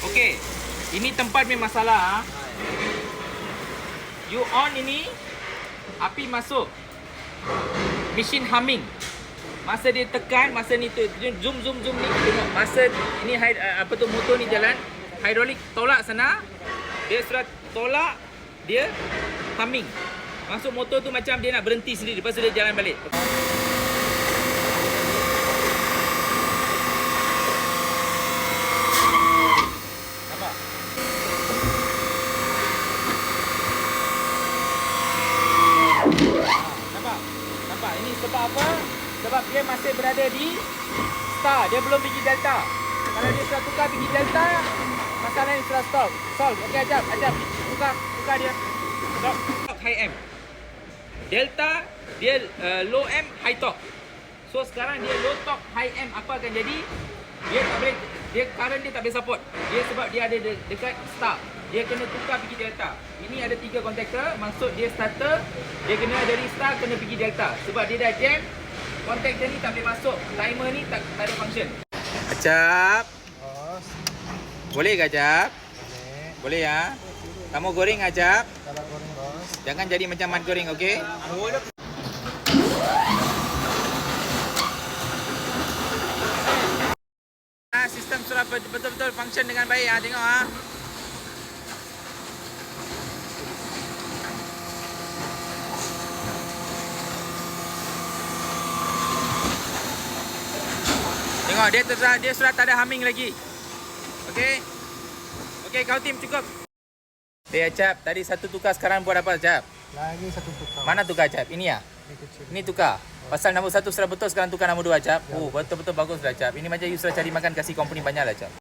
Okey. Ini tempat punya masalah. You on ini, api masuk. Mesin humming. Masa dia tekan, masa ni tu zoom ni tengok. Masa ini motor ni jalan, hidrolik tolak sana. Dia sudah tolak, dia humming. Masuk motor tu macam dia nak berhenti sendiri, lepas tu dia jalan balik. Nampak? Nampak? Ini sebab apa? Sebab dia masih berada di star, dia belum pergi delta. Kalau dia sudah tukar pergi delta, masalah ni sudah stop. Solve. Okey, ajap. Tukar dia. Stop. High M. Delta, dia low M, high top. So sekarang dia low top, high M, apa akan jadi? Dia tak boleh, current dia tak boleh support. Dia sebab dia ada dekat star. Dia kena tukar pergi delta. Ini ada 3 kontaktor, maksud dia starter, dia kena dari star kena pergi delta. Sebab dia dah jam, kontaktor ni tak boleh masuk. Timer ni tak ada function. Acap. Bos, Boleh ke Acap? boleh. Boleh ya. Kamu goreng Acap. Salah goreng, bos. Jangan jadi macam mat goreng, okey? Sistem sudah betul-betul function dengan baik ah, tengok ah. Tengok dia sudah tak ada humming lagi. Okey. Okey, kau tim cukup. Acap, tadi satu tukar, sekarang buat apa Acap? Lagi satu tukar. Mana tukar Acap? Ini ya? Ini kecil. Ini tukar. Pasal nombor 1 sudah betul, sekarang tukar nombor 2 Acap. Oh, betul-betul bagus dah Acap. Ini macam you sudah cari makan kasih company banyak lah Acap.